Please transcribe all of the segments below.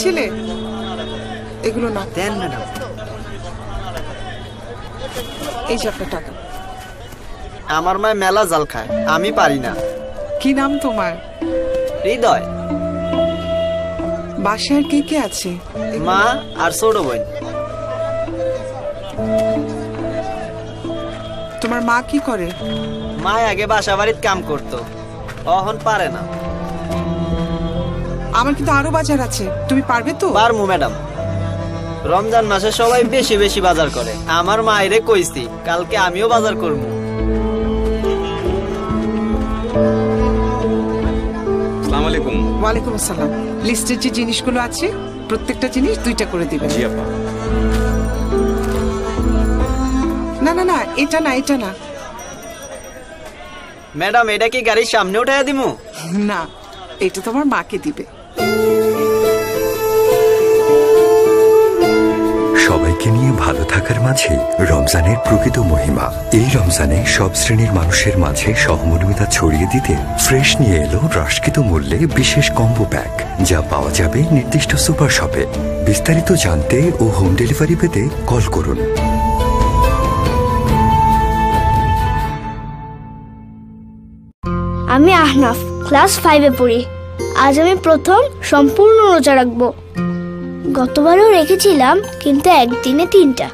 ছেলে, এগুলো না দেন ম্যাডাম। এই যে আপনার টাকা। আমার মায় মেলা জাল খায়, আমি পারি না। কি নাম তোমার? হৃদয়। বাসায় কে কে আছে? মা আর ছোট বোন। তোমার মা কি করে? মা আগে বাসা বাড়িতে কাম করতো, এখন পারে না। আমার কিন্তু আরো বাজার আছে, তুমি পারবে তো? পারমু ম্যাডাম। রমজান মাসে সবাই বেশি বেশি বাজার করে, আমার মায়েরে কইছি কালকে আমিও বাজার করবো। আসসালামু আলাইকুম। ওয়ালাইকুম আসসালাম। লিস্টের যে জিনিসগুলো আছে প্রত্যেকটা জিনিস 2টা করে দিবেন। জি আপা। না না না, এটা না, এটা না। ম্যাডাম এটা কি গাড়ির সামনে উঠাইয়া দিমু? না, এটা তোমার মাকে দিবে। সবাইকে নিয়ে ভালো থাকার মাঝে রমজানের প্রকৃত মহিমা। এই রমজানে সব শ্রেণীর মানুষের মাঝে সহমর্মিতা ছড়িয়ে দিতে ফ্রেশ নিয়ে এলো হ্রাসকৃত মূল্যে বিশেষ কম্বো প্যাক, যা পাওয়া যাবে নির্দিষ্ট সুপার শপে। বিস্তারিত জানতে ও হোম ডেলিভারি পেতে কল করুন। আমি আহনাফ, ক্লাস 5-এ পড়ি। আজ আমি প্রথম সম্পূর্ণ রোজা রাখবো। গতবারও রেখেছিলাম, কিন্তু একদিনে 3টা।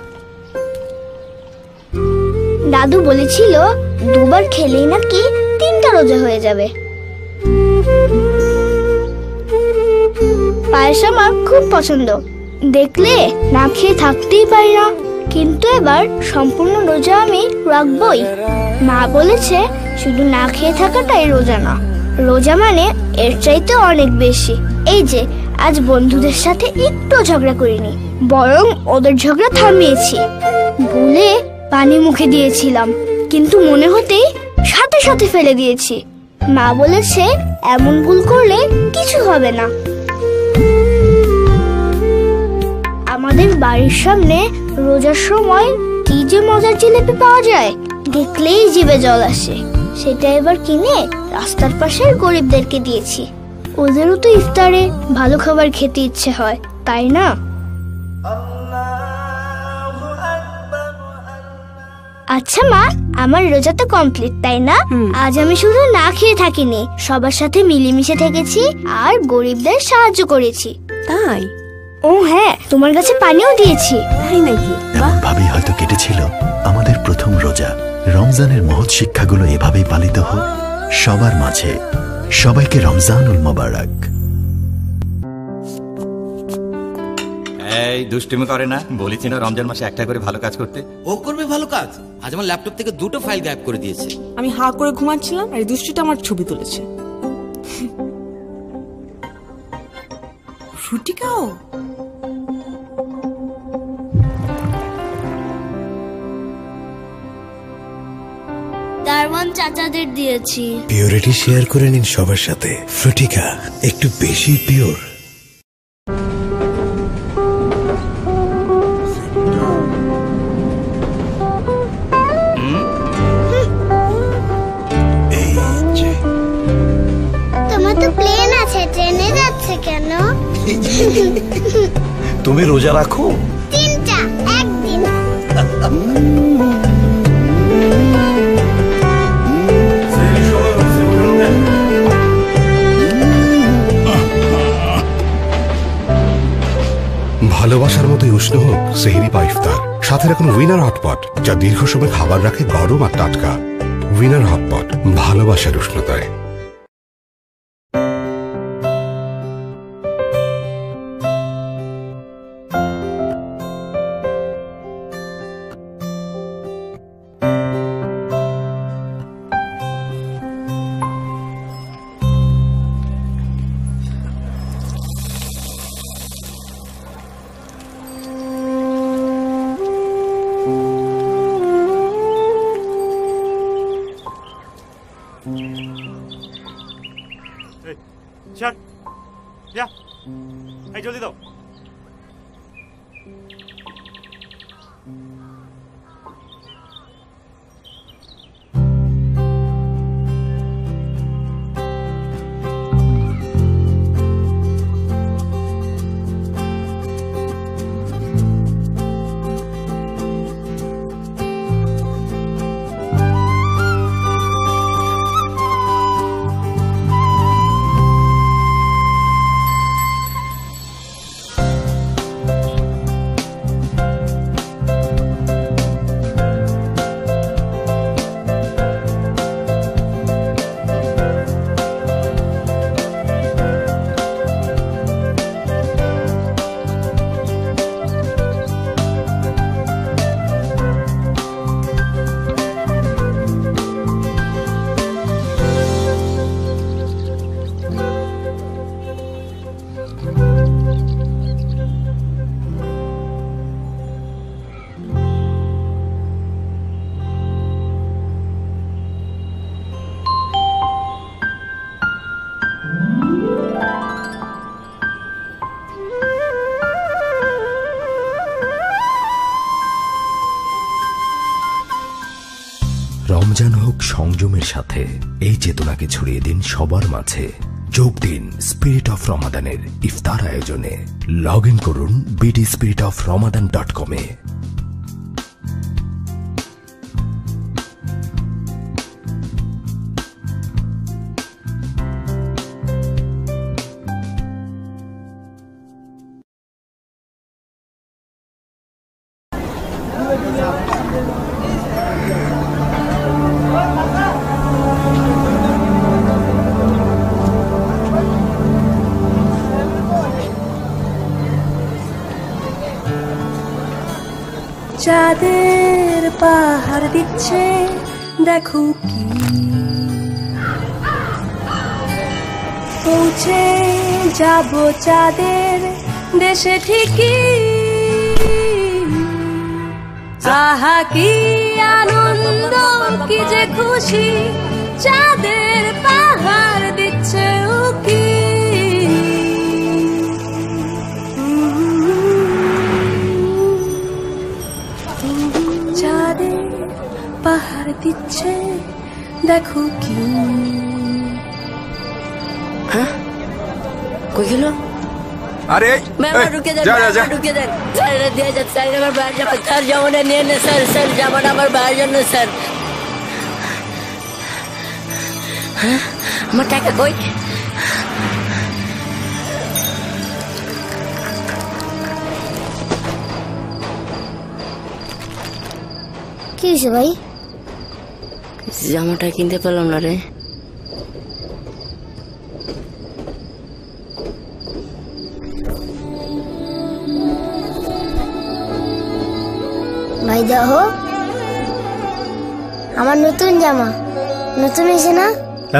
দাদু বলেছিল 2বার খেলেই নাকি 3টা রোজা হয়ে যাবে। পায়েস আমার খুব পছন্দ, দেখলে না খেয়ে থাকতেই পারি না। কিন্তু এবার সম্পূর্ণ রোজা আমি রাখবই। মা বলেছে শুধু না খেয়ে থাকাটাই রোজা না, রোজা মানে এর চাইতে অনেক বেশি। এই যে আজ বন্ধুদের সাথে একটু ঝগড়া করিনি, বরং ওদের ঝগড়া থামিয়েছি। ভুলে পানি মুখে দিয়েছিলাম, কিন্তু মনে হতেই সাথে সাথে ফেলে দিয়েছি। মা বলেছে এমন ভুল করলে কিছু হবে না। আমাদের বাড়ির সামনে রোজার সময় কি যে মজার জিলিপি পাওয়া যায়, দেখলেই জিভে জল আসে। সেটা এবার কিনে রাস্তার পাশের গরিবদেরকে দিয়েছি। ওদেরও তো ইফতারে ভালো খাবার খেতে ইচ্ছে হয়, তাই না? আচ্ছা মা, আমার রোজা তো কমপ্লিট, তাই না? আজ আমি শুধু না খেয়ে থাকিনি, সবার সাথে মিলেমিশে থেকেছি আর গরিবদের সাহায্য করেছি। তাই? ও হ্যাঁ, তোমার কাছে পানিও দিয়েছি। তাই নাকি? ভাবেই হয়তো কেটেছিল আমাদের প্রথম রোজা। রমজানের মহৎ শিক্ষাগুলো এভাবেই পালিত হোক সবার মাঝে। সবাইকে রমজানুল মোবারক। এই দুষ্টুমি করে না, বলেছি না রমজান মাসে একটা করে ভালো কাজ করতে। ও করবে ভালো কাজ। আজ আমার ল্যাপটপ থেকে 2টো ফাইল গায়েব করে দিয়েছে। আমি হা করে ঘুমাচ্ছিলাম আর এই দুষ্টুটা আমার ছবি তুলেছে। ফ্রুটিকাও? দারওয়ান চাচাদের দিয়েছি। পিওরিটি শেয়ার করে নিন সবার সাথে। ফ্রুটিকা একটু বেশি পিওর। তোমার তো প্লেন আছে, ট্রেনে যাচ্ছে কেন? তুমি রোজা রাখো? 3টা একদিন। ভালোবাসার মতোই উষ্ণ হোক সেহরি বা ইফতার। সাথে রাখুন উইনার হটপট, যা দীর্ঘ সময় খাবার রাখে গরম আর টাটকা। উইনার হটপট, ভালোবাসার উষ্ণতায়। রমজান হোক সংযমের সাথে, এই চেতনাকে ছড়িয়ে দিন সবার মাঝে। যোগ দিন স্পিরিট অফ রমাদানের ইফতার আয়োজনে। লগ ইন করুন bdspiritoframadan.com-এ। চাঁদের পাহাড় দিচ্ছে দেখো কি, পৌঁছে যাব চাঁদের দেশে ঠিকই। আহা কি আনন্দ, কি যে খুশি, চাঁদের পাহাড় দিচ্ছে উকি। চাঁদের পাহাড় দিচ্ছে দেখো কি। হ্যাঁ কই গেল? আরে ঢুকে দেন, ঢুকে দেন স্যার, দিয়ে যান স্যার, আমার বাইরে যাবেন স্যার, জামাটা নিয়ে নেন স্যার, স্যার জামাটা আমার বাইরের জন্য স্যার। হ্যাঁ আমার টাকা কই? কি হয়েছে ভাই? জামাটা কিনতে পারলাম না রে। ভাই দেখো, আমার নতুন জামা নতুন এসে না।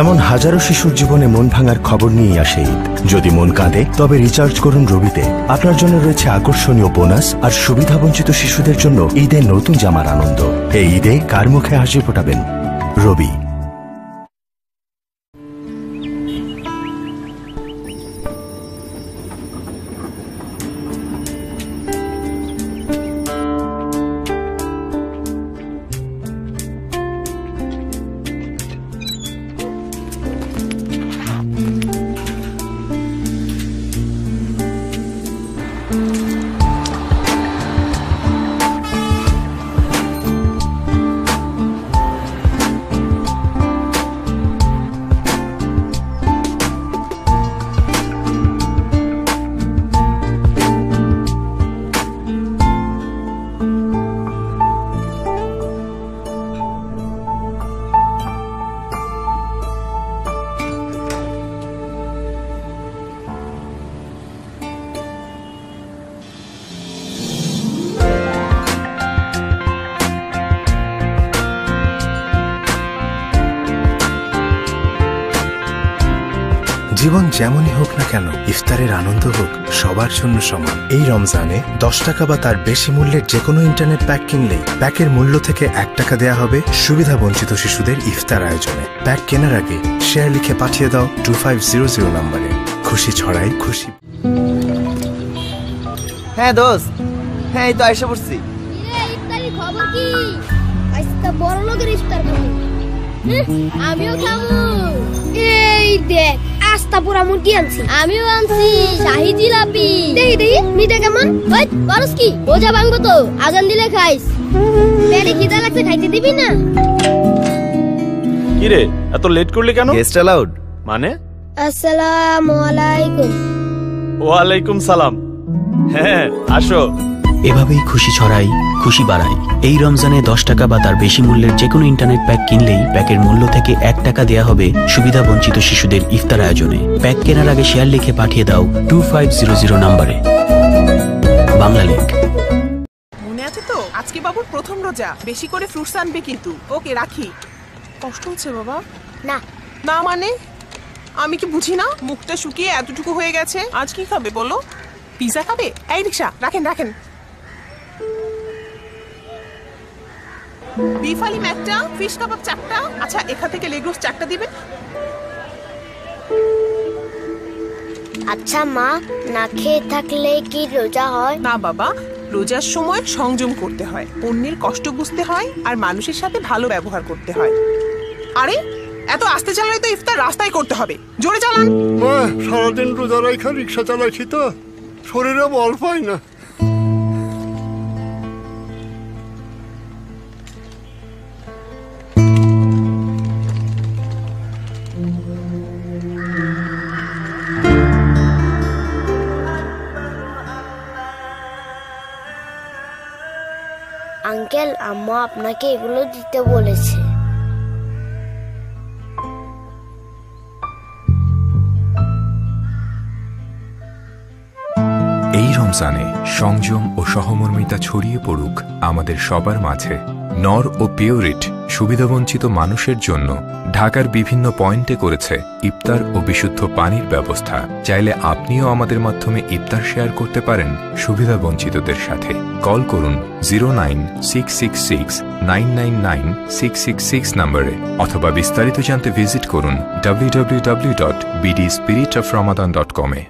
এমন হাজারো শিশুর জীবনে মন ভাঙার খবর নিয়ে আসে ঈদ। যদি মন কাঁদে তবে রিচার্জ করুন রবিতে। আপনার জন্য রয়েছে আকর্ষণীয় বোনাস আর সুবিধাবঞ্চিত শিশুদের জন্য ঈদের নতুন জামার আনন্দ। এই ঈদে কার মুখে হাসি ফোটাবেন? রবি। জীবন যেমনই হোক না কেন, ইফতারের আনন্দ হোক সবার জন্য সমান। এই রমজানে 10 টাকা বা তার বেশি মূল্যের যে কোনো ইন্টারনেট প্যাক কিনলেই প্যাকের মূল্য থেকে 1 টাকা দেয়া হবে সুবিধা বঞ্চিত শিশুদের ইফতার আয়োজনে। প্যাক কেনার আগে শেয়ার লিখে পাঠিয়ে দাও 2500 নম্বরে। খুশি ছড়াই খুশি। হ্যাঁ দোস্ত, হ্যাঁ এই তো এসে পড়ছি। ইফতারের খবর কি? আজকে বড় লোকের ইফতার খাবো। আমিও খাবো। এই দেখ, আস্তা পুরা মুরগি আনছি। আমিও আনছি শাহি জিলাপি। দেখি দেখি মিঠা কেমন? ওই করস কি? ওজা ভাঙবো তো, আজান দিলে খাইস। পেটে খিদা লাগছে, খাইতে দিবি না? কি রে এত লেট করলি কেন? গেস্ট অ্যালাউড মানে? আসসালামু আলাইকুম। ওয়ালাইকুম সালাম। হ্যাঁ আসো। এভাবেই খুশি ছড়াই, খুশি বাড়াই। এই রমজানে 10 টাকা বা তার বেশি মূল্যের যে কোনো ইন্টারনেট প্যাক কিনলেই প্যাকের মূল্য থেকে 1 টাকা দেয়া হবে সুবিধা বঞ্চিত শিশুদের ইফতার আয়োজনে। প্যাক কেনার আগে শেয়ার লিখে পাঠিয়ে দাও 2500 নম্বরে। বাংলা লিংক। মনে আছে তো আজকে বাবুর প্রথম রোজা, বেশি করে ফ্রুটস আনবে কিন্তু। ওকে রাখি। কষ্ট হচ্ছে বাবা? না না মানে আমি কি বুঝি না? মুখটা শুকিয়ে এতটুকু হয়ে গেছে। আজ কি খাবে বলো? পিজা খাবে? এই রিকশা রাখেন রাখেন। বিফ আলিম একটা, ফিশ কাবাব 4টা। আচ্ছা এখান থেকে লেগ রোস্ট 4টা দিবেন। আচ্ছা মা, না খেয়ে থাকলে কি রোজা হয়? না বাবা, রোজার সময় সংযম করতে হয়, অন্যের কষ্ট বুঝতে হয়, আর মানুষের সাথে ভালো ব্যবহার করতে হয়। আরে এত আস্তে চালালে তো ইফতার রাস্তায় করতে হবে, জোরে চালান। সারাদিন রোজা রাখা রিক্সা চালাইছি তো শরীরে বল পাই না। আঙ্কেল, আম্মা আপনাকে এগুলো দিতে বলেছে। এই রমজানে সংযম ও সহমর্মিতা ছড়িয়ে পড়ুক আমাদের সবার মাঝে। নর ও পিওরিট সুবিধাবঞ্চিত মানুষের জন্য ঢাকার বিভিন্ন পয়েন্টে করেছে ইফতার ও বিশুদ্ধ পানির ব্যবস্থা। চাইলে আপনিও আমাদের মাধ্যমে ইফতার শেয়ার করতে পারেন সুবিধাবঞ্চিতদের সাথে। কল করুন 09666999666 নম্বরে, অথবা বিস্তারিত জানতে ভিজিট করুন www.bdspiritoframadan.com এ।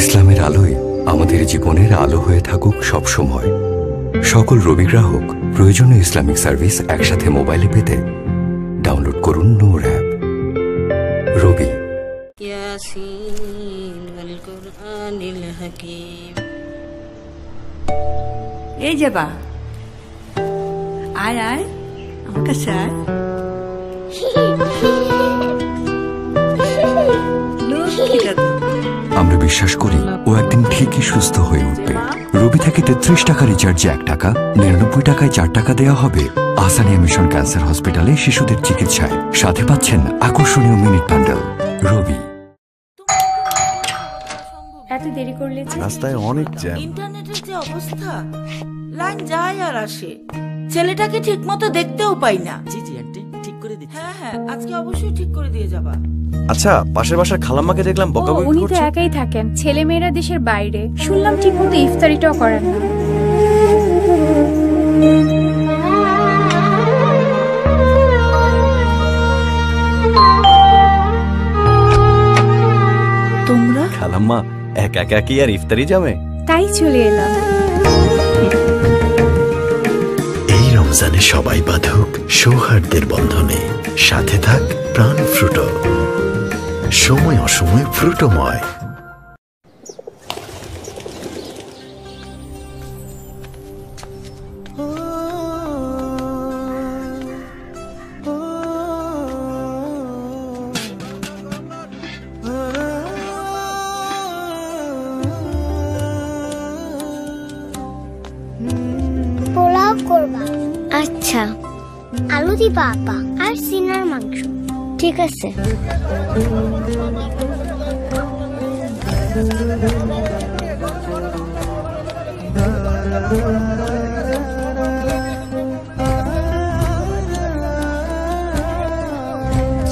ইসলামের আলোয় আমাদের জীবনের আলো হয়ে থাকুক সব সময়। সকল রবি গ্রাহক প্রয়োজনীয় ইসলামিক সার্ভিস একসাথে মোবাইলে পেতে ডাউনলোড করুন নূর অ্যাপ। রবি। এই যে বা আয় আয় আমার কাছে আয়। আমরা বিশ্বাস করি ও একদিন ঠিকই সুস্থ হয়ে উঠবে। রবি থেকে 33 টাকা রিচার্জে 1 টাকা, 99 টাকায় 4 টাকা দেওয়া হবে আসানিয়া মিশন ক্যান্সার হসপিটালে শিশুদের চিকিৎসায়। সাথে পাচ্ছেন আকর্ষণীয় মিনিট প্যান্ডেল। রবি। এত দেরি করলে যে? রাস্তায় অনেক জ্যাম। ইন্টারনেটের যে অবস্থা, লাইন যায় আর আসে, ছেলেটাকে ঠিক মতো দেখতেও পাই না। জি জি আন্টি, ঠিক করে দিচ্ছি। হ্যাঁ হ্যাঁ, আজকে অবশ্যই ঠিক করে দিয়ে যাবা। আচ্ছা, পাশের বাসার খালাম্মাকে দেখলাম বকাবকি উনি তো করছে। একাই থাকেন, ছেলে মেয়েরা দেশের বাইরে, শুনলাম ঠিক মতো ইফতারিটাও করেন না। তোমরা খালাম্মা একা একা কি আর ইফতারি যাবে? তাই চলে এলাম। এই রমজানে সবাই বাঁধুক সৌহার্দ্যের বন্ধনে, সাথে থাক প্রাণ ফ্রুটো, সময় অসময় ফ্রুটোময়। পোলাও করবা? আচ্ছা, আলু দিবা আপা, আর সিনার মাংস। ঠিক আছে।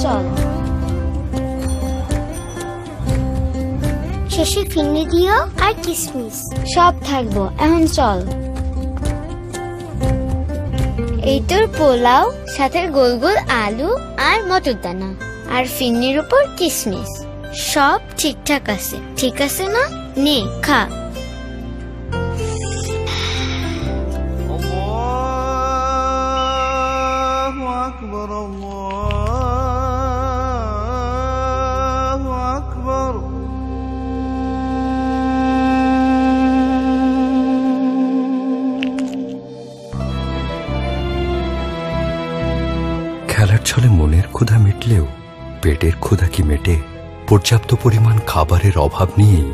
চল শেষে ফিন্নি দিও আর কিসমিস সব থাকবো। এখন চল। এই তোর পোলাও, সাথে গোল গোল আলু আর মটর দানা, আর ফিন্নির উপর কিসমিস। সব ঠিকঠাক আছে, ঠিক আছে না? নে খা। খেলার ছলে মনের ক্ষুধা মিটলেও পেটের ক্ষুধা কি মেটে? পর্যাপ্ত পরিমাণ খাবারের অভাব নিয়েই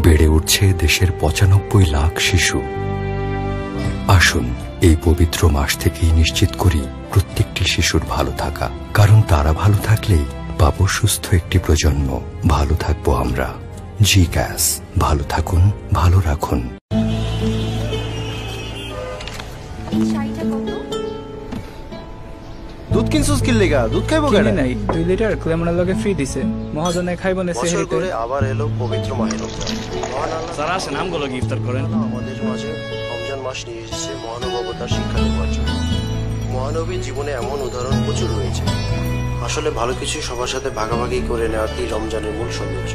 বেড়ে উঠছে দেশের ৯৫ লাখ শিশু। আসুন এই পবিত্র মাস থেকেই নিশ্চিত করি প্রত্যেকটি শিশুর ভালো থাকা, কারণ তারা ভালো থাকলেই পাবো সুস্থ একটি প্রজন্ম। ভালো থাকবো আমরা। জি গ্যাস, ভালো থাকুন, ভালো রাখুন। দুধ কিনছস কি লেগা? দুধ খাইবো কেন? নাই 2 লিটার ক্লেমনের লগে ফ্রি দিছে। মহাজনে খাইবো না বছর সেহরিতে। করে আবার এলো পবিত্র মাহে রমজান। মহান আল্লাহ স্যার আসেন আমগুলো ইফতার করেন। আমাদের মাঝে রমজান মাস নিয়ে এসেছে মহানুভবতার শিক্ষা দেওয়ার জন্য। মহানবীর জীবনে এমন উদাহরণ প্রচুর রয়েছে। আসলে ভালো কিছু সবার সাথে ভাগাভাগি করে নেওয়াটাই রমজানের মূল সৌন্দর্য।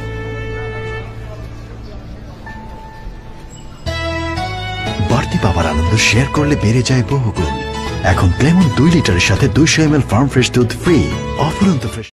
বাড়তি পাওয়ার আনন্দ শেয়ার করলে বেড়ে যায় বহুগুণ। এখন ক্লেমন 2 লিটারের সাথে 200 ml ফার্ম ফ্রেশ দুধ ফ্রি। অফুরন্ত ফ্রেশ।